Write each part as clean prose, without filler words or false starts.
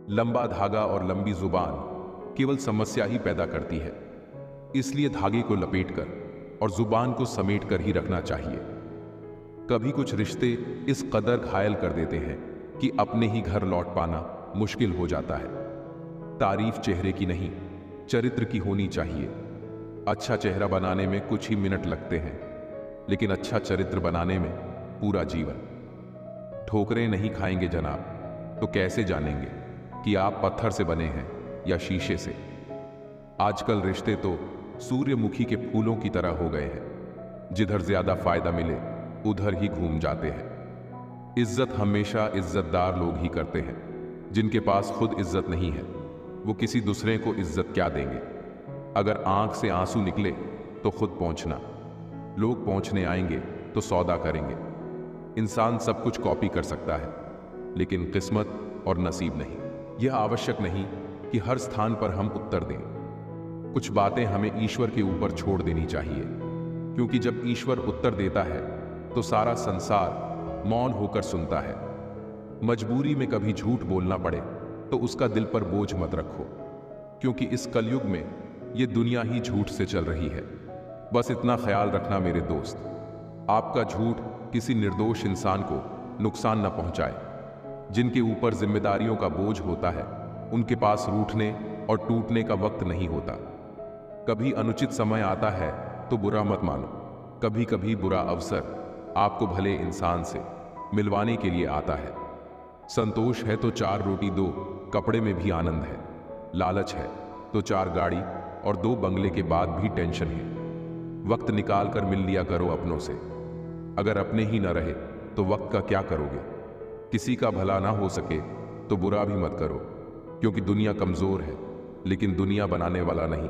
लंबा धागा और लंबी जुबान केवल समस्या ही पैदा करती है। इसलिए धागे को लपेटकर और जुबान को समेटकर ही रखना चाहिए। कभी कुछ रिश्ते इस कदर घायल कर देते हैं कि अपने ही घर लौट पाना मुश्किल हो जाता है। तारीफ चेहरे की नहीं, चरित्र की होनी चाहिए। अच्छा चेहरा बनाने में कुछ ही मिनट लगते हैं, लेकिन अच्छा चरित्र बनाने में पूरा जीवन। ठोकरें नहीं खाएंगे जनाब, तो कैसे जानेंगे कि आप पत्थर से बने हैं या शीशे से। आजकल रिश्ते तो सूर्यमुखी के फूलों की तरह हो गए हैं, जिधर ज्यादा फायदा मिले उधर ही घूम जाते हैं। इज्जत हमेशा इज्जतदार लोग ही करते हैं। जिनके पास खुद इज्जत नहीं है, वो किसी दूसरे को इज्जत क्या देंगे। अगर आंख से आंसू निकले तो खुद पहुंचना। लोग पहुंचने आएंगे तो सौदा करेंगे। इंसान सब कुछ कॉपी कर सकता है, लेकिन किस्मत और नसीब नहीं। यह आवश्यक नहीं कि हर स्थान पर हम उत्तर दें। कुछ बातें हमें ईश्वर के ऊपर छोड़ देनी चाहिए, क्योंकि जब ईश्वर उत्तर देता है तो सारा संसार मौन होकर सुनता है। मजबूरी में कभी झूठ बोलना पड़े तो उसका दिल पर बोझ मत रखो, क्योंकि इस कलयुग में ये दुनिया ही झूठ से चल रही है। बस इतना ख्याल रखना मेरे दोस्त, आपका झूठ किसी निर्दोष इंसान को नुकसान न पहुंचाए। जिनके ऊपर जिम्मेदारियों का बोझ होता है, उनके पास रूठने और टूटने का वक्त नहीं होता। कभी अनुचित समय आता है तो बुरा मत मानो। कभी कभी बुरा अवसर आपको भले इंसान से मिलवाने के लिए आता है। संतोष है तो 4 रोटी 2 कपड़े में भी आनंद है। लालच है तो 4 गाड़ी और 2 बंगले के बाद भी टेंशन है। वक्त निकाल कर मिल लिया करो अपनों से। अगर अपने ही न रहे तो वक्त का क्या करोगे। किसी का भला ना हो सके तो बुरा भी मत करो, क्योंकि दुनिया कमजोर है, लेकिन दुनिया बनाने वाला नहीं।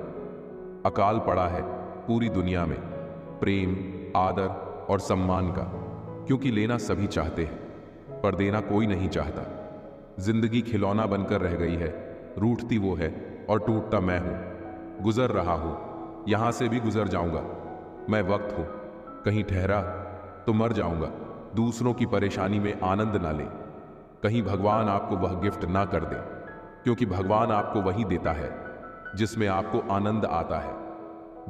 अकाल पड़ा है पूरी दुनिया में प्रेम, आदर और सम्मान का, क्योंकि लेना सभी चाहते हैं पर देना कोई नहीं चाहता। जिंदगी खिलौना बनकर रह गई है, रूठती वो है और टूटता मैं हूं। गुजर रहा हूं, यहां से भी गुजर जाऊंगा। मैं वक्त हूं, कहीं ठहरा तो मर जाऊंगा। दूसरों की परेशानी में आनंद ना ले, कहीं भगवान आपको वह गिफ्ट ना कर दे, क्योंकि भगवान आपको वही देता है जिसमें आपको आनंद आता है।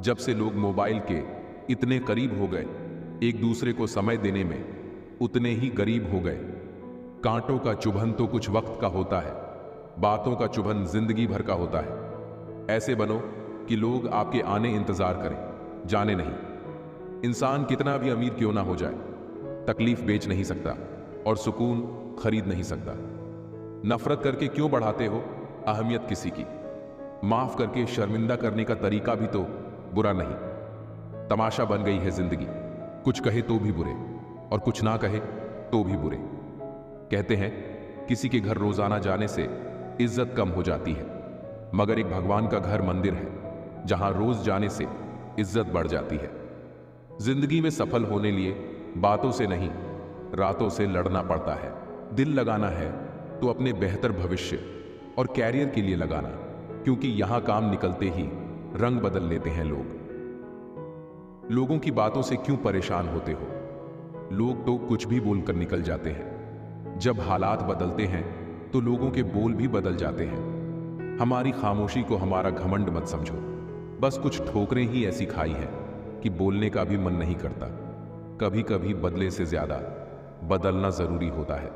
जब से लोग मोबाइल के इतने करीब हो गए, एक दूसरे को समय देने में उतने ही गरीब हो गए। कांटों का चुभन तो कुछ वक्त का होता है, बातों का चुभन जिंदगी भर का होता है। ऐसे बनो कि लोग आपके आने इंतजार करें, जाने नहीं। इंसान कितना भी अमीर क्यों ना हो जाए, तकलीफ बेच नहीं सकता और सुकून खरीद नहीं सकता। नफरत करके क्यों बढ़ाते हो अहमियत किसी की। माफ करके शर्मिंदा करने का तरीका भी तो बुरा नहीं। तमाशा बन गई है जिंदगी, कुछ कहे तो भी बुरे और कुछ ना कहे तो भी बुरे। कहते हैं किसी के घर रोजाना जाने से इज्जत कम हो जाती है, मगर एक भगवान का घर मंदिर है जहां रोज जाने से इज्जत बढ़ जाती है। जिंदगी में सफल होने लिए बातों से नहीं, रातों से लड़ना पड़ता है। दिल लगाना है तो अपने बेहतर भविष्य और कैरियर के लिए लगाना, क्योंकि यहां काम निकलते ही रंग बदल लेते हैं लोग। लोगों की बातों से क्यों परेशान होते हो। लोग तो कुछ भी बोलकर निकल जाते हैं। जब हालात बदलते हैं तो लोगों के बोल भी बदल जाते हैं। हमारी खामोशी को हमारा घमंड मत समझो। बस कुछ ठोकरें ही ऐसी खाई हैं कि बोलने का भी मन नहीं करता। कभी कभी बदले से ज्यादा बदलना जरूरी होता है।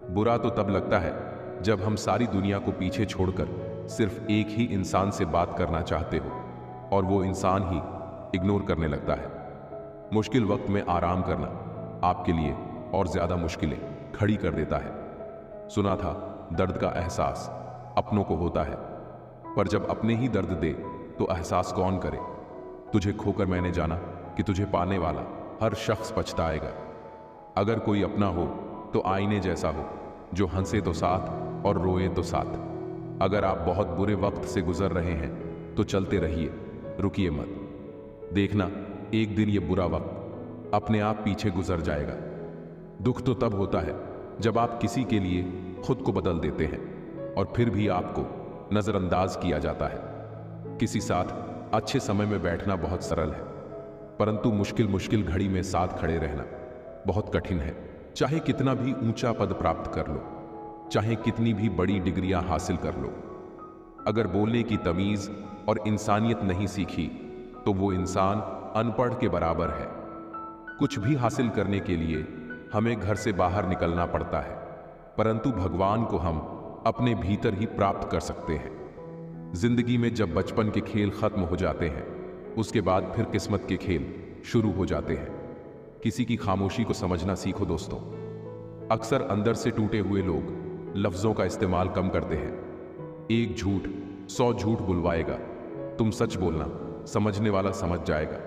बुरा तो तब लगता है जब हम सारी दुनिया को पीछे छोड़कर सिर्फ एक ही इंसान से बात करना चाहते हो और वो इंसान ही इग्नोर करने लगता है। मुश्किल वक्त में आराम करना आपके लिए और ज्यादा मुश्किलें खड़ी कर देता है। सुना था दर्द का एहसास अपनों को होता है, पर जब अपने ही दर्द दे तो एहसास कौन करे। तुझे खोकर मैंने जाना कि तुझे पाने वाला हर शख्स पछताएगा। अगर कोई अपना हो तो आईने जैसा हो, जो हंसे तो साथ और रोए तो साथ। अगर आप बहुत बुरे वक्त से गुजर रहे हैं तो चलते रहिए, रुकिए मत। देखना एक दिन ये बुरा वक्त अपने आप पीछे गुजर जाएगा। दुख तो तब होता है जब आप किसी के लिए खुद को बदल देते हैं और फिर भी आपको नजरअंदाज किया जाता है। किसी साथ अच्छे समय में बैठना बहुत सरल है, परंतु मुश्किल घड़ी में साथ खड़े रहना बहुत कठिन है। चाहे कितना भी ऊंचा पद प्राप्त कर लो, चाहे कितनी भी बड़ी डिग्रियां हासिल कर लो। अगर बोलने की तमीज और इंसानियत नहीं सीखी तो वो इंसान अनपढ़ के बराबर है। कुछ भी हासिल करने के लिए हमें घर से बाहर निकलना पड़ता है, परंतु भगवान को हम अपने भीतर ही प्राप्त कर सकते हैं। जिंदगी में जब बचपन के खेल खत्म हो जाते हैं, उसके बाद फिर किस्मत के खेल शुरू हो जाते हैं। किसी की खामोशी को समझना सीखो दोस्तों। अक्सर अंदर से टूटे हुए लोग लफ्जों का इस्तेमाल कम करते हैं। एक झूठ 100 झूठ बुलवाएगा। तुम सच बोलना, समझने वाला समझ जाएगा।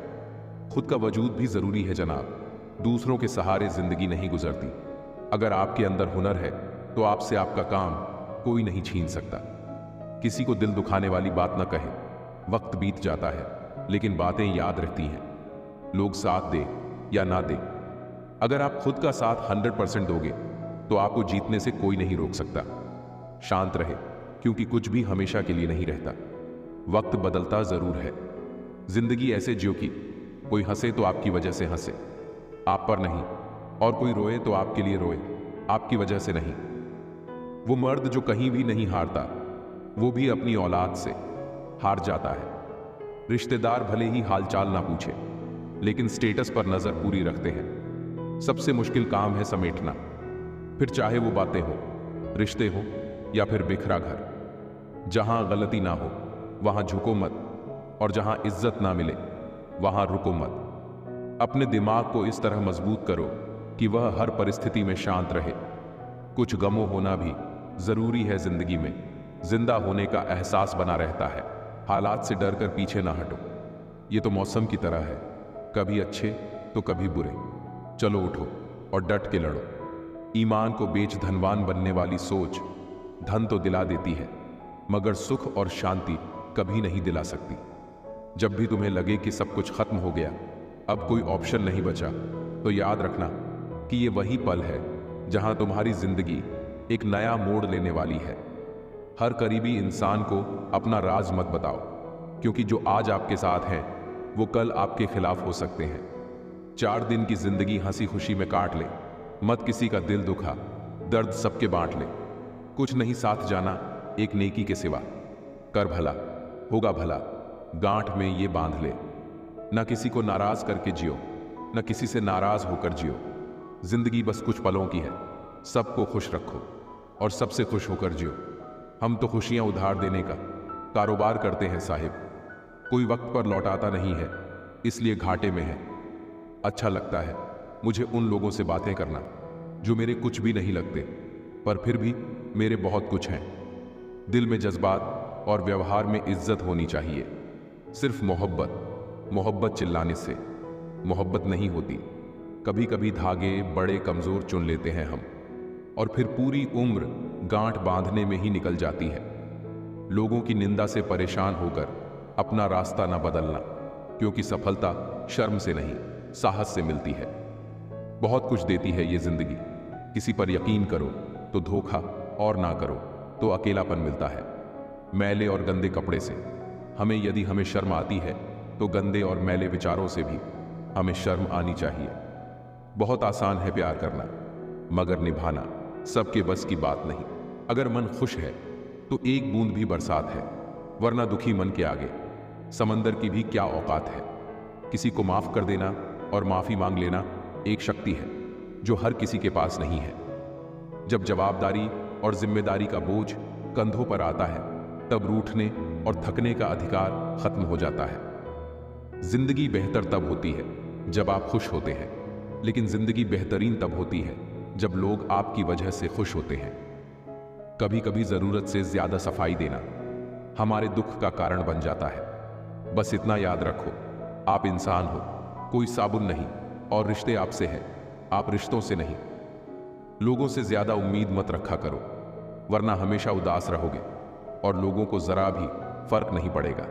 खुद का वजूद भी जरूरी है जनाब। दूसरों के सहारे जिंदगी नहीं गुजरती। अगर आपके अंदर हुनर है तो आपसे आपका काम कोई नहीं छीन सकता। किसी को दिल दुखाने वाली बात ना कहे। वक्त बीत जाता है लेकिन बातें याद रहती हैं। लोग साथ दे या ना दे, अगर आप खुद का साथ 100% दोगे तो आपको जीतने से कोई नहीं रोक सकता। शांत रहे, क्योंकि कुछ भी हमेशा के लिए नहीं रहता। वक्त बदलता जरूर है। जिंदगी ऐसे जियो कि कोई हंसे तो आपकी वजह से हंसे, आप पर नहीं, और कोई रोए तो आपके लिए रोए, आपकी वजह से नहीं। वो मर्द जो कहीं भी नहीं हारता, वो भी अपनी औलाद से हार जाता है। रिश्तेदार भले ही हालचाल ना पूछे, लेकिन स्टेटस पर नजर पूरी रखते हैं। सबसे मुश्किल काम है समेटना, फिर चाहे वो बातें हो, रिश्ते हो या फिर बिखरा घर। जहां गलती ना हो वहां झुको मत, और जहां इज्जत ना मिले वहां रुको मत। अपने दिमाग को इस तरह मजबूत करो कि वह हर परिस्थिति में शांत रहे। कुछ गमों होना भी जरूरी है जिंदगी में। जिंदा होने का एहसास बना रहता है। हालात से डर कर पीछे ना हटो। ये तो मौसम की तरह है, कभी अच्छे तो कभी बुरे। चलो उठो और डट के लड़ो। ईमान को बेच धनवान बनने वाली सोच धन तो दिला देती है, मगर सुख और शांति कभी नहीं दिला सकती। जब भी तुम्हें लगे कि सब कुछ खत्म हो गया, अब कोई ऑप्शन नहीं बचा, तो याद रखना कि ये वही पल है जहां तुम्हारी जिंदगी एक नया मोड़ लेने वाली है। हर करीबी इंसान को अपना राज मत बताओ, क्योंकि जो आज आपके साथ हैं वो कल आपके खिलाफ हो सकते हैं। 4 दिन की जिंदगी हंसी खुशी में काट ले, मत किसी का दिल दुखा, दर्द सबके बांट ले। कुछ नहीं साथ जाना एक नेकी के सिवा। कर भला होगा भला, गांठ में ये बांध ले। ना किसी को नाराज करके जियो, ना किसी से नाराज होकर जियो। जिंदगी बस कुछ पलों की है। सबको खुश रखो और सबसे खुश होकर जियो। हम तो खुशियां उधार देने का कारोबार करते हैं साहिब। कोई वक्त पर लौटाता नहीं है, इसलिए घाटे में है। अच्छा लगता है मुझे उन लोगों से बातें करना जो मेरे कुछ भी नहीं लगते, पर फिर भी मेरे बहुत कुछ हैं। दिल में जज्बात और व्यवहार में इज्जत होनी चाहिए। सिर्फ मोहब्बत चिल्लाने से मोहब्बत नहीं होती। कभी कभी धागे बड़े कमजोर चुन लेते हैं हम, और फिर पूरी उम्र गांठ बांधने में ही निकल जाती है। लोगों की निंदा से परेशान होकर अपना रास्ता न बदलना, क्योंकि सफलता शर्म से नहीं, साहस से मिलती है। बहुत कुछ देती है ये जिंदगी। किसी पर यकीन करो तो धोखा, और ना करो तो अकेलापन मिलता है। मैले और गंदे कपड़े से यदि हमें शर्म आती है, तो गंदे और मैले विचारों से भी हमें शर्म आनी चाहिए। बहुत आसान है प्यार करना, मगर निभाना सबके बस की बात नहीं। अगर मन खुश है तो एक बूंद भी बरसात है, वरना दुखी मन के आगे समंदर की भी क्या औकात है। किसी को माफ कर देना और माफी मांग लेना एक शक्ति है जो हर किसी के पास नहीं है। जब जवाबदारी और जिम्मेदारी का बोझ कंधों पर आता है, तब रूठने और थकने का अधिकार खत्म हो जाता है। जिंदगी बेहतर तब होती है जब आप खुश होते हैं, लेकिन जिंदगी बेहतरीन तब होती है जब लोग आपकी वजह से खुश होते हैं। कभी कभी जरूरत से ज्यादा सफाई देना हमारे दुख का कारण बन जाता है। बस इतना याद रखो, आप इंसान हो, कोई साबुन नहीं, और रिश्ते आपसे हैं, आप रिश्तों से नहीं। लोगों से ज्यादा उम्मीद मत रखा करो, वरना हमेशा उदास रहोगे और लोगों को जरा भी फर्क नहीं पड़ेगा।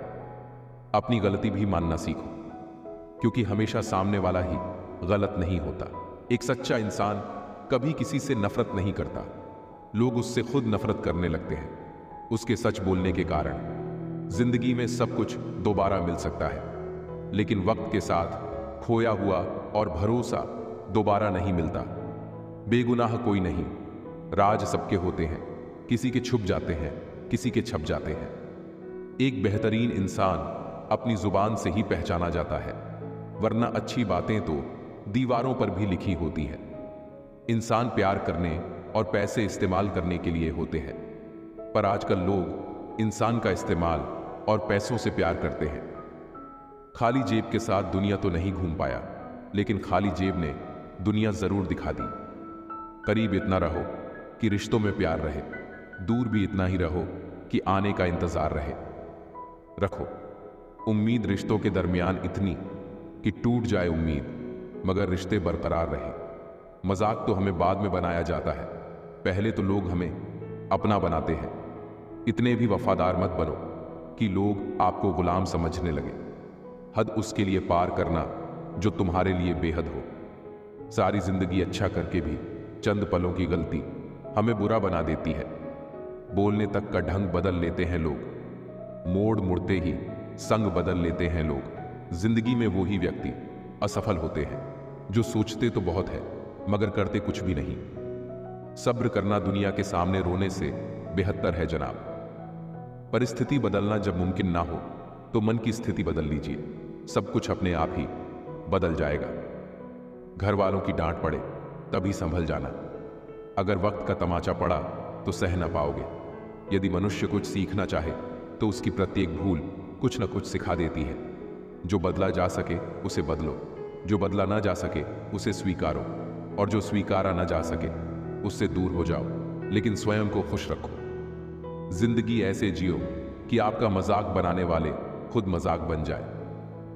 अपनी गलती भी मानना सीखो, क्योंकि हमेशा सामने वाला ही गलत नहीं होता। एक सच्चा इंसान कभी किसी से नफरत नहीं करता, लोग उससे खुद नफरत करने लगते हैं। उसके सच बोलने के कारण जिंदगी में सब कुछ दोबारा मिल सकता है, लेकिन वक्त के साथ खोया हुआ और भरोसा दोबारा नहीं मिलता। बेगुनाह कोई नहीं, राज सबके होते हैं, किसी के छुप जाते हैं, किसी के छप जाते हैं। एक बेहतरीन इंसान अपनी जुबान से ही पहचाना जाता है, वरना अच्छी बातें तो दीवारों पर भी लिखी होती है। इंसान प्यार करने और पैसे इस्तेमाल करने के लिए होते हैं, पर आजकल लोग इंसान का इस्तेमाल और पैसों से प्यार करते हैं। खाली जेब के साथ दुनिया तो नहीं घूम पाया, लेकिन खाली जेब ने दुनिया जरूर दिखा दी। करीब इतना रहो कि रिश्तों में प्यार रहे, दूर भी इतना ही रहो कि आने का इंतजार रहे। रखो उम्मीद रिश्तों के दरमियान इतनी कि टूट जाए उम्मीद, मगर रिश्ते बरकरार रहे। मजाक तो हमें बाद में बनाया जाता है, पहले तो लोग हमें अपना बनाते हैं। इतने भी वफादार मत बनो कि लोग आपको गुलाम समझने लगे। हद उसके लिए पार करना जो तुम्हारे लिए बेहद हो। सारी जिंदगी अच्छा करके भी चंद पलों की गलती हमें बुरा बना देती है। बोलने तक का ढंग बदल लेते हैं लोग, मोड़ मुड़ते ही संग बदल लेते हैं लोग। जिंदगी में वो ही व्यक्ति असफल होते हैं जो सोचते तो बहुत है मगर करते कुछ भी नहीं। सब्र करना दुनिया के सामने रोने से बेहतर है जनाब। परिस्थिति बदलना जब मुमकिन ना हो तो मन की स्थिति बदल लीजिए, सब कुछ अपने आप ही बदल जाएगा। घर वालों की डांट पड़े तभी संभल जाना, अगर वक्त का तमाचा पड़ा तो सह ना पाओगे। यदि मनुष्य कुछ सीखना चाहे तो उसकी प्रत्येक भूल कुछ न कुछ सिखा देती है। जो बदला जा सके उसे बदलो, जो बदला ना जा सके उसे स्वीकारो, और जो स्वीकारा ना जा सके उससे दूर हो जाओ, लेकिन स्वयं को खुश रखो। जिंदगी ऐसे जियो कि आपका मजाक बनाने वाले खुद मजाक बन जाए।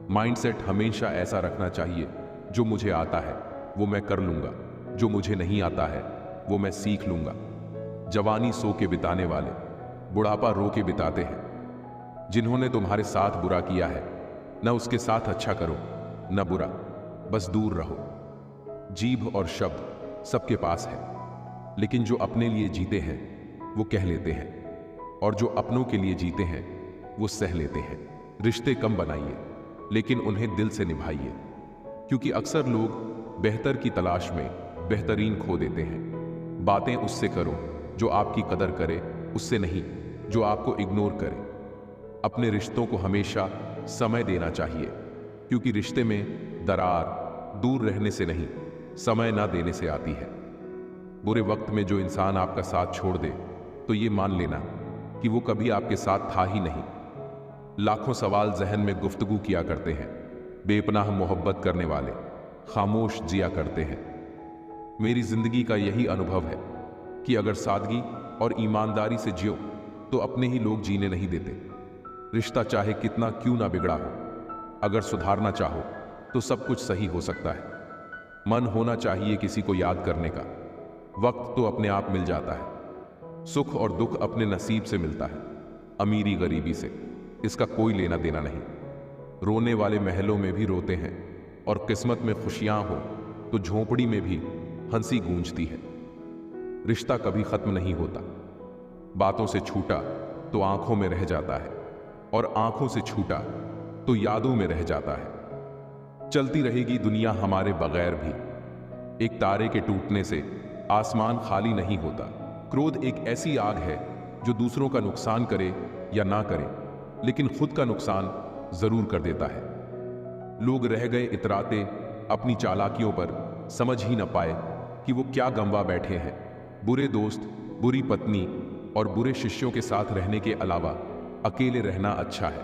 माइंडसेट हमेशा ऐसा रखना चाहिए, जो मुझे आता है वो मैं कर लूंगा, जो मुझे नहीं आता है वो मैं सीख लूंगा। जवानी सो के बिताने वाले बुढ़ापा रो के बिताते हैं। जिन्होंने तुम्हारे साथ बुरा किया है, न उसके साथ अच्छा करो न बुरा, बस दूर रहो। जीभ और शब्द सबके पास है, लेकिन जो अपने लिए जीते हैं वो कह लेते हैं, और जो अपनों के लिए जीते हैं वो सह लेते हैं। रिश्ते कम बनाइए, लेकिन उन्हें दिल से निभाइए, क्योंकि अक्सर लोग बेहतर की तलाश में बेहतरीन खो देते हैं। बातें उससे करो जो आपकी कदर करे, उससे नहीं जो आपको इग्नोर करे। अपने रिश्तों को हमेशा समय देना चाहिए, क्योंकि रिश्ते में दरार दूर रहने से नहीं, समय ना देने से आती है। बुरे वक्त में जो इंसान आपका साथ छोड़ दे तो ये मान लेना कि वो कभी आपके साथ था ही नहीं। लाखों सवाल जहन में गुफ्तगू किया करते हैं, बेपनाह मोहब्बत करने वाले खामोश जिया करते हैं। मेरी जिंदगी का यही अनुभव है कि अगर सादगी और ईमानदारी से जियो तो अपने ही लोग जीने नहीं देते। रिश्ता चाहे कितना क्यों ना बिगड़ा हो, अगर सुधारना चाहो तो सब कुछ सही हो सकता है। मन होना चाहिए किसी को याद करने का, वक्त तो अपने आप मिल जाता है। सुख और दुख अपने नसीब से मिलता है, अमीरी गरीबी से इसका कोई लेना देना नहीं। रोने वाले महलों में भी रोते हैं, और किस्मत में खुशियां हो तो झोंपड़ी में भी हंसी गूंजती है। रिश्ता कभी खत्म नहीं होता, बातों से छूटा तो आंखों में रह जाता है, और आंखों से छूटा तो यादों में रह जाता है। चलती रहेगी दुनिया हमारे बगैर भी। एक तारे के टूटने से आसमान खाली नहीं होता। क्रोध एक ऐसी आग है जो दूसरों का नुकसान करे या ना करे, लेकिन खुद का नुकसान जरूर कर देता है। लोग रह गए इतराते अपनी चालाकियों पर, समझ ही न पाए कि वो क्या गंवा बैठे हैं। बुरे दोस्त, बुरी पत्नी और बुरे शिष्यों के साथ रहने के अलावा अकेले रहना अच्छा है,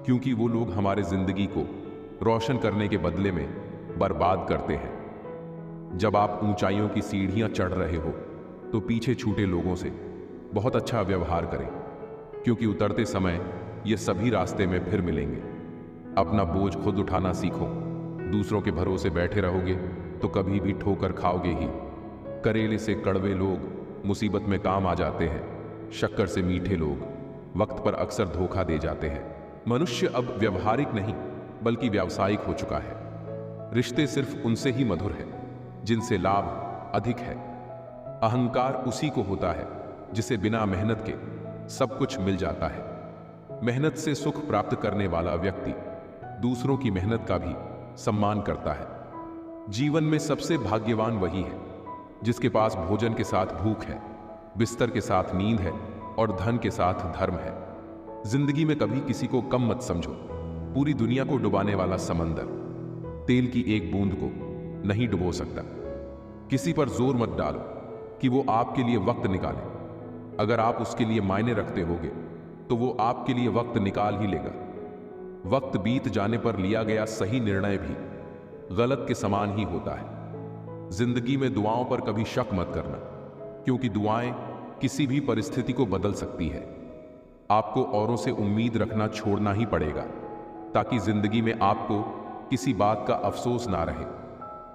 क्योंकि वो लोग हमारे जिंदगी को रोशन करने के बदले में बर्बाद करते हैं। जब आप ऊंचाइयों की सीढ़ियां चढ़ रहे हो तो पीछे छूटे लोगों से बहुत अच्छा व्यवहार करें, क्योंकि उतरते समय ये सभी रास्ते में फिर मिलेंगे। अपना बोझ खुद उठाना सीखो। दूसरों के भरोसे बैठे रहोगे तो कभी भी ठोकर खाओगे ही। करेले से कड़वे लोग मुसीबत में काम आ जाते हैं, शक्कर से मीठे लोग वक्त पर अक्सर धोखा दे जाते हैं। मनुष्य अब व्यवहारिक नहीं बल्कि व्यावसायिक हो चुका है। रिश्ते सिर्फ उनसे ही मधुर है जिनसे लाभ अधिक है। अहंकार उसी को होता है जिसे बिना मेहनत के सब कुछ मिल जाता है। मेहनत से सुख प्राप्त करने वाला व्यक्ति दूसरों की मेहनत का भी सम्मान करता है। जीवन में सबसे भाग्यवान वही है जिसके पास भोजन के साथ भूख है, बिस्तर के साथ नींद है और धन के साथ धर्म है। जिंदगी में कभी किसी को कम मत समझो। पूरी दुनिया को डुबाने वाला समंदर तेल की एक बूंद को नहीं डुबो सकता। किसी पर जोर मत डालो कि वो आपके लिए वक्त निकाले। अगर आप उसके लिए मायने रखते होगे तो वो आपके लिए वक्त निकाल ही लेगा। वक्त बीत जाने पर लिया गया सही निर्णय भी गलत के समान ही होता है। जिंदगी में दुआओं पर कभी शक मत करना, क्योंकि दुआएं किसी भी परिस्थिति को बदल सकती है। आपको औरों से उम्मीद रखना छोड़ना ही पड़ेगा, ताकि जिंदगी में आपको किसी बात का अफसोस ना रहे।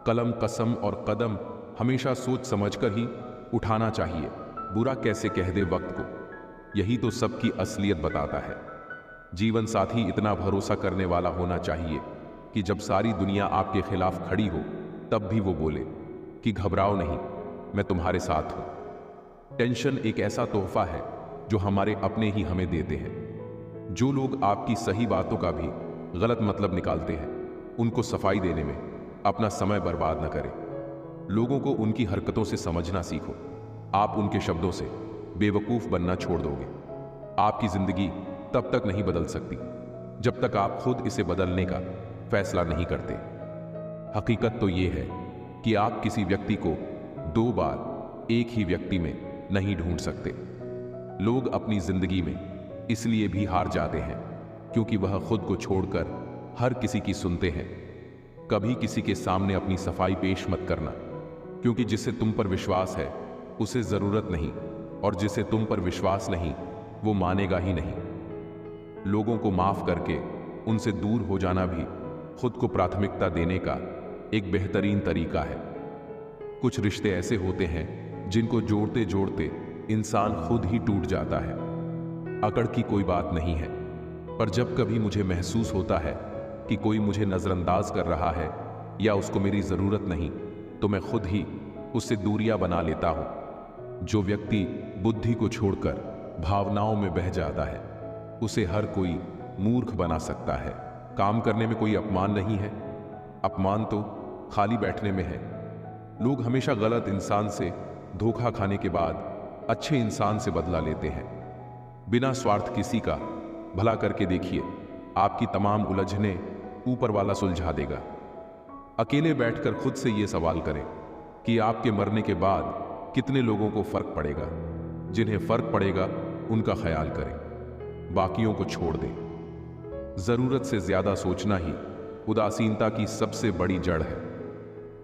कलम, कसम और कदम हमेशा सोच समझकर ही उठाना चाहिए। बुरा कैसे कह दे वक्त को, यही तो सबकी असलियत बताता है। जीवन साथी इतना भरोसा करने वाला होना चाहिए कि जब सारी दुनिया आपके खिलाफ खड़ी हो तब भी वो बोले कि घबराओ नहीं, मैं तुम्हारे साथ हूं। टेंशन एक ऐसा तोहफा है जो हमारे अपने ही हमें देते हैं। जो लोग आपकी सही बातों का भी गलत मतलब निकालते हैं, उनको सफाई देने में अपना समय बर्बाद न करें। लोगों को उनकी हरकतों से समझना सीखो। आप उनके शब्दों से बेवकूफ बनना छोड़ दोगे। आपकी जिंदगी तब तक नहीं बदल सकती जब तक आप खुद इसे बदलने का फैसला नहीं करते। हकीकत तो यह है कि आप किसी व्यक्ति को 2 बार एक ही व्यक्ति में नहीं ढूंढ सकते। लोग अपनी जिंदगी में इसलिए भी हार जाते हैं क्योंकि वह खुद को छोड़कर हर किसी की सुनते हैं। कभी किसी के सामने अपनी सफाई पेश मत करना, क्योंकि जिसे तुम पर विश्वास है उसे जरूरत नहीं, और जिसे तुम पर विश्वास नहीं वो मानेगा ही नहीं। लोगों को माफ करके उनसे दूर हो जाना भी खुद को प्राथमिकता देने का एक बेहतरीन तरीका है। कुछ रिश्ते ऐसे होते हैं जिनको जोड़ते जोड़ते इंसान खुद ही टूट जाता है। अकड़ की कोई बात नहीं है, पर जब कभी मुझे महसूस होता है कि कोई मुझे नजरअंदाज कर रहा है या उसको मेरी जरूरत नहीं, तो मैं खुद ही उससे दूरियां बना लेता हूं। जो व्यक्ति बुद्धि को छोड़कर भावनाओं में बह जाता है, उसे हर कोई मूर्ख बना सकता है। काम करने में कोई अपमान नहीं है, अपमान तो खाली बैठने में है। लोग हमेशा गलत इंसान से धोखा खाने के बाद अच्छे इंसान से बदला लेते हैं। बिना स्वार्थ किसी का भला करके देखिए, आपकी तमाम उलझनें ऊपर वाला सुलझा देगा। अकेले बैठकर खुद से यह सवाल करें कि आपके मरने के बाद कितने लोगों को फर्क पड़ेगा। जिन्हें फर्क पड़ेगा उनका ख्याल करें, बाकियों को छोड़ दें। जरूरत से ज्यादा सोचना ही उदासीनता की सबसे बड़ी जड़ है।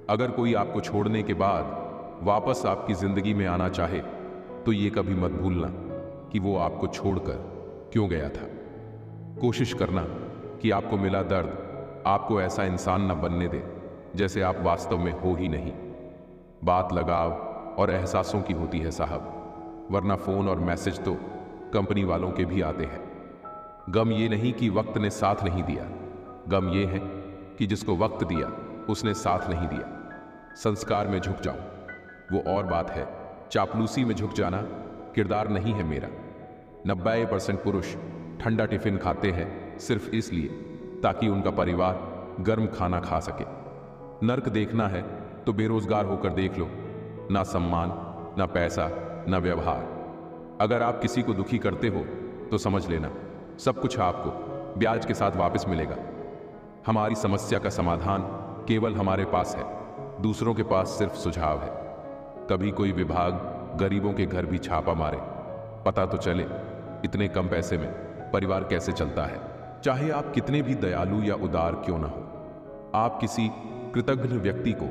अगर कोई आपको छोड़ने के बाद वापस आपकी जिंदगी में आना चाहे तो ये कभी मत भूलना कि वो आपको छोड़कर क्यों गया था। कोशिश करना कि आपको मिला दर्द आपको ऐसा इंसान न बनने दे जैसे आप वास्तव में हो ही नहीं। बात लगाव और एहसासों की होती है साहब, वरना फोन और मैसेज तो कंपनी वालों के भी आते हैं। गम ये नहीं कि वक्त ने साथ नहीं दिया, गम ये है कि जिसको वक्त दिया उसने साथ नहीं दिया। संस्कार में झुक जाऊं वो और बात है, चापलूसी में झुक जाना किरदार नहीं है मेरा। 90% पुरुष ठंडा टिफिन खाते हैं सिर्फ इसलिए ताकि उनका परिवार गर्म खाना खा सके। नर्क देखना है तो बेरोजगार होकर देख लो, ना सम्मान, ना पैसा, ना व्यवहार। अगर आप किसी को दुखी करते हो तो समझ लेना सब कुछ आपको ब्याज के साथ वापस मिलेगा। हमारी समस्या का समाधान केवल हमारे पास है, दूसरों के पास सिर्फ सुझाव है। कभी कोई विभाग गरीबों के घर भी छापा मारे, पता तो चले इतने कम पैसे में परिवार कैसे चलता है। चाहे आप कितने भी दयालु या उदार क्यों ना हो, आप किसी कृतज्ञ व्यक्ति को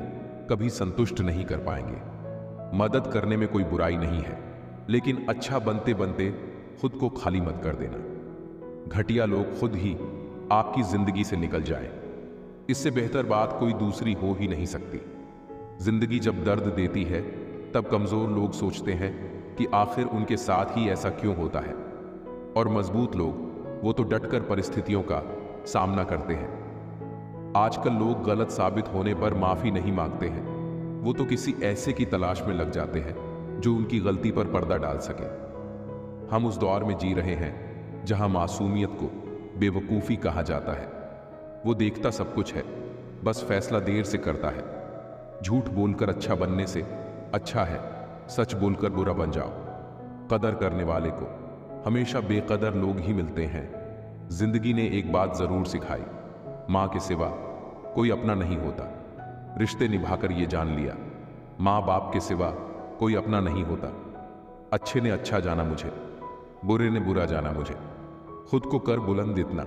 कभी संतुष्ट नहीं कर पाएंगे। मदद करने में कोई बुराई नहीं है, लेकिन अच्छा बनते बनते खुद को खाली मत कर देना। घटिया लोग खुद ही आपकी जिंदगी से निकल जाएं। इससे बेहतर बात कोई दूसरी हो ही नहीं सकती। जिंदगी जब दर्द देती है तब कमजोर लोग सोचते हैं कि आखिर उनके साथ ही ऐसा क्यों होता है, और मजबूत लोग वो तो डटकर परिस्थितियों का सामना करते हैं। आजकल लोग गलत साबित होने पर माफी नहीं मांगते हैं, वो तो किसी ऐसे की तलाश में लग जाते हैं जो उनकी गलती पर पर्दा डाल सके। हम उस दौर में जी रहे हैं जहां मासूमियत को बेवकूफी कहा जाता है। वो देखता सब कुछ है, बस फैसला देर से करता है। झूठ बोलकर अच्छा बनने से अच्छा है सच बोलकर बुरा बन जाओ। कदर करने वाले को हमेशा बेकदर लोग ही मिलते हैं। जिंदगी ने एक बात जरूर सिखाई, माँ के सिवा कोई अपना नहीं होता। रिश्ते निभाकर ये जान लिया, माँ बाप के सिवा कोई अपना नहीं होता। अच्छे ने अच्छा जाना मुझे, बुरे ने बुरा जाना मुझे। खुद को कर बुलंद इतना,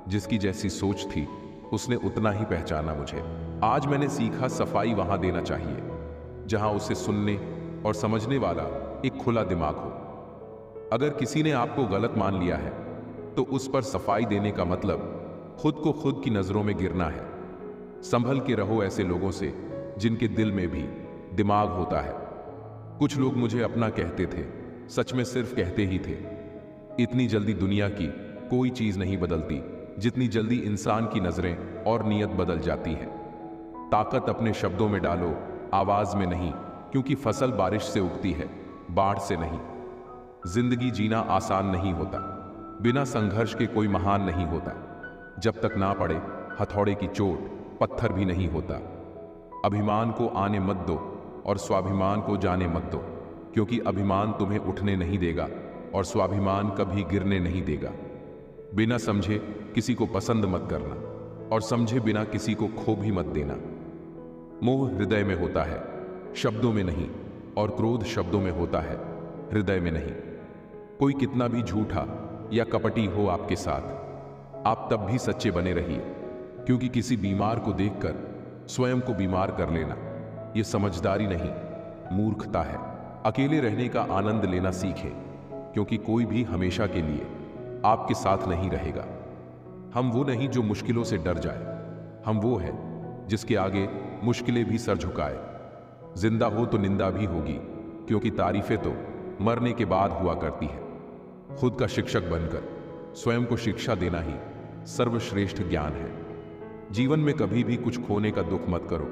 जिसकी जैसी सोच थी उसने उतना ही पहचाना मुझे। आज मैंने सीखा सफाई वहां देना चाहिए जहां उसे सुनने और समझने वाला एक खुला दिमाग हो। अगर किसी ने आपको गलत मान लिया है तो उस पर सफाई देने का मतलब खुद को खुद की नजरों में गिरना है। संभल के रहो ऐसे लोगों से जिनके दिल में भी दिमाग होता है। कुछ लोग मुझे अपना कहते थे, सच में सिर्फ कहते ही थे। इतनी जल्दी दुनिया की कोई चीज नहीं बदलती जितनी जल्दी इंसान की नजरें और नीयत बदल जाती है। ताकत अपने शब्दों में डालो, आवाज में नहीं, क्योंकि फसल बारिश से उगती है, बाढ़ से नहीं। जिंदगी जीना आसान नहीं होता, बिना संघर्ष के कोई महान नहीं होता। जब तक ना पड़े हथौड़े की चोट, पत्थर भी नहीं होता। अभिमान को आने मत दो और स्वाभिमान को जाने मत दो, क्योंकि अभिमान तुम्हें उठने नहीं देगा और स्वाभिमान कभी गिरने नहीं देगा। बिना समझे किसी को पसंद मत करना और समझे बिना किसी को खो भी मत देना। मोह हृदय में होता है, शब्दों में नहीं, और क्रोध शब्दों में होता है, हृदय में नहीं। कोई कितना भी झूठा या कपटी हो आपके साथ, आप तब भी सच्चे बने रहिए, क्योंकि किसी बीमार को देखकर स्वयं को बीमार कर लेना यह समझदारी नहीं, मूर्खता है। अकेले रहने का आनंद लेना सीखें, क्योंकि कोई भी हमेशा के लिए आपके साथ नहीं रहेगा। हम वो नहीं जो मुश्किलों से डर जाए, हम वो है जिसके आगे मुश्किलें भी सर झुकाए। जिंदा हो तो निंदा भी होगी, क्योंकि तारीफें तो मरने के बाद हुआ करती है। खुद का शिक्षक बनकर स्वयं को शिक्षा देना ही सर्वश्रेष्ठ ज्ञान है। जीवन में कभी भी कुछ खोने का दुख मत करो,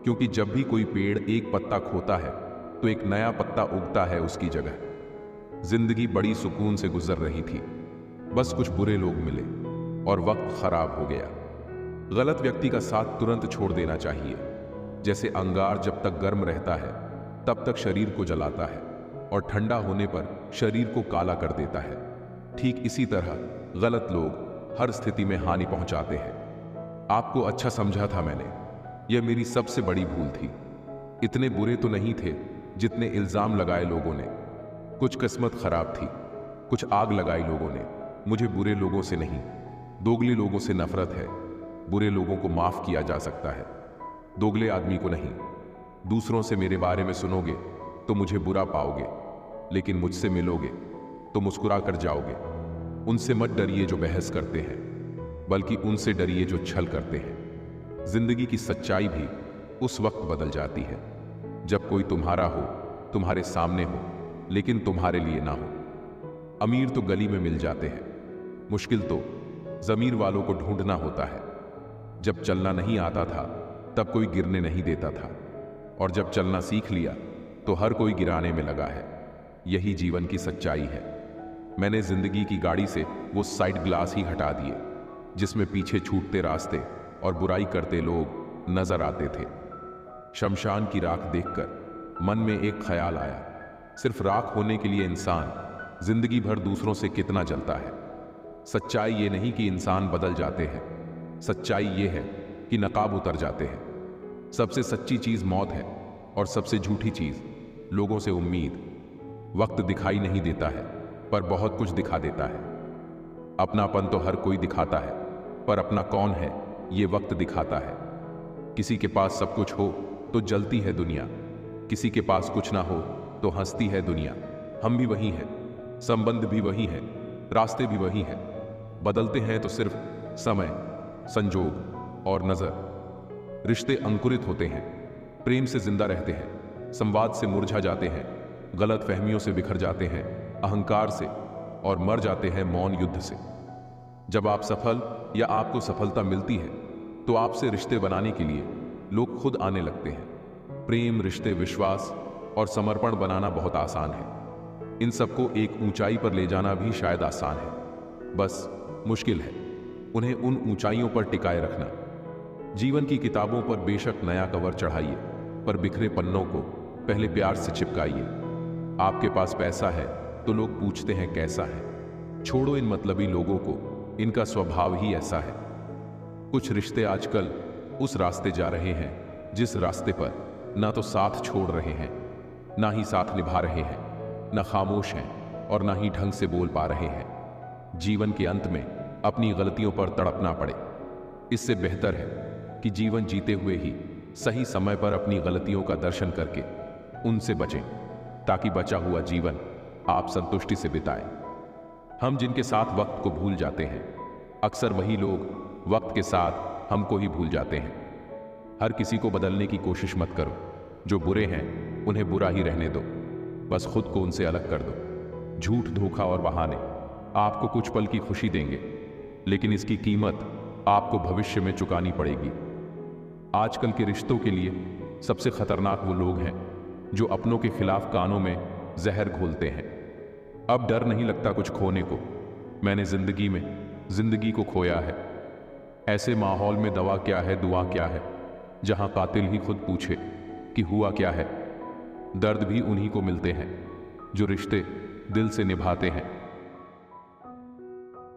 क्योंकि जब भी कोई पेड़ एक पत्ता खोता है तो एक नया पत्ता उगता है उसकी जगह। जिंदगी बड़ी सुकून से गुजर रही थी, बस कुछ बुरे लोग मिले और वक्त खराब हो गया। गलत व्यक्ति का साथ तुरंत छोड़ देना चाहिए। जैसे अंगार जब तक गर्म रहता है तब तक शरीर को जलाता है और ठंडा होने पर शरीर को काला कर देता है, ठीक इसी तरह गलत लोग हर स्थिति में हानि पहुंचाते हैं। आपको अच्छा समझा था मैंने, यह मेरी सबसे बड़ी भूल थी। इतने बुरे तो नहीं थे जितने इल्जाम लगाए लोगों ने। कुछ किस्मत खराब थी, कुछ आग लगाई लोगों ने। मुझे बुरे लोगों से नहीं, दोगले लोगों से नफरत है। बुरे लोगों को माफ किया जा सकता है, दोगले आदमी को नहीं। दूसरों से मेरे बारे में सुनोगे तो मुझे बुरा पाओगे, लेकिन मुझसे मिलोगे तो मुस्कुरा कर जाओगे। उनसे मत डरिए जो बहस करते हैं, बल्कि उनसे डरिए जो छल करते हैं। जिंदगी की सच्चाई भी उस वक्त बदल जाती है जब कोई तुम्हारा हो, तुम्हारे सामने हो, लेकिन तुम्हारे लिए ना हो। अमीर तो गली में मिल जाते हैं, मुश्किल तो ज़मीर वालों को ढूंढना होता है। जब चलना नहीं आता था तब कोई गिरने नहीं देता था, और जब चलना सीख लिया तो हर कोई गिराने में लगा है। यही जीवन की सच्चाई है। मैंने जिंदगी की गाड़ी से वो साइड ग्लास ही हटा दिए जिसमें पीछे छूटते रास्ते और बुराई करते लोग नजर आते थे। शमशान की राख देखकर मन में एक ख्याल आया, सिर्फ राख होने के लिए इंसान जिंदगी भर दूसरों से कितना जलता है। सच्चाई ये नहीं कि इंसान बदल जाते हैं, सच्चाई ये है कि नकाब उतर जाते हैं। सबसे सच्ची चीज मौत है और सबसे झूठी चीज लोगों से उम्मीद। वक्त दिखाई नहीं देता है पर बहुत कुछ दिखा देता है। अपनापन तो हर कोई दिखाता है, पर अपना कौन है ये वक्त दिखाता है। किसी के पास सब कुछ हो तो जलती है दुनिया, किसी के पास कुछ ना हो तो हंसती है दुनिया। हम भी वही हैं, संबंध भी वही है, रास्ते भी वही है। बदलते हैं तो सिर्फ समय, संजोग और नजर। रिश्ते अंकुरित होते हैं, प्रेम से जिंदा रहते हैं, संवाद से मुरझा जाते हैं, गलत फहमियों से बिखर जाते हैं, अहंकार से, और मर जाते हैं मौन युद्ध से। जब आप सफल या आपको सफलता मिलती है तो आपसे रिश्ते बनाने के लिए लोग खुद आने लगते हैं। प्रेम, रिश्ते, विश्वास और समर्पण बनाना बहुत आसान है। इन सबको एक ऊंचाई पर ले जाना भी शायद आसान है, बस मुश्किल है उन्हें उन ऊंचाइयों पर टिकाए रखना। जीवन की किताबों पर बेशक नया कवर चढ़ाइए, पर बिखरे पन्नों को पहले प्यार से चिपकाइए। आपके पास पैसा है तो लोग पूछते हैं कैसा है। छोड़ो इन मतलबी लोगों को, इनका स्वभाव ही ऐसा है। कुछ रिश्ते आजकल उस रास्ते जा रहे हैं जिस रास्ते पर ना तो साथ छोड़ रहे हैं, ना ही साथ निभा रहे हैं, ना खामोश हैं और ना ही ढंग से बोल पा रहे हैं। जीवन के अंत में अपनी गलतियों पर तड़पना पड़े, इससे बेहतर है कि जीवन जीते हुए ही सही समय पर अपनी गलतियों का दर्शन करके उनसे बचें, ताकि बचा हुआ जीवन आप संतुष्टि से बिताएं। हम जिनके साथ वक्त को भूल जाते हैं, अक्सर वही लोग वक्त के साथ हमको ही भूल जाते हैं। हर किसी को बदलने की कोशिश मत करो। जो बुरे हैं उन्हें बुरा ही रहने दो, बस खुद को उनसे अलग कर दो। झूठ, धोखा और बहाने आपको कुछ पल की खुशी देंगे, लेकिन इसकी कीमत आपको भविष्य में चुकानी पड़ेगी। आजकल के रिश्तों के लिए सबसे खतरनाक वो लोग हैं जो अपनों के खिलाफ कानों में जहर घोलते हैं। अब डर नहीं लगता कुछ खोने को, मैंने जिंदगी में जिंदगी को खोया है। ऐसे माहौल में दवा क्या है, दुआ क्या है, जहां कातिल ही खुद पूछे कि हुआ क्या है। दर्द भी उन्हीं को मिलते हैं जो रिश्ते दिल से निभाते हैं।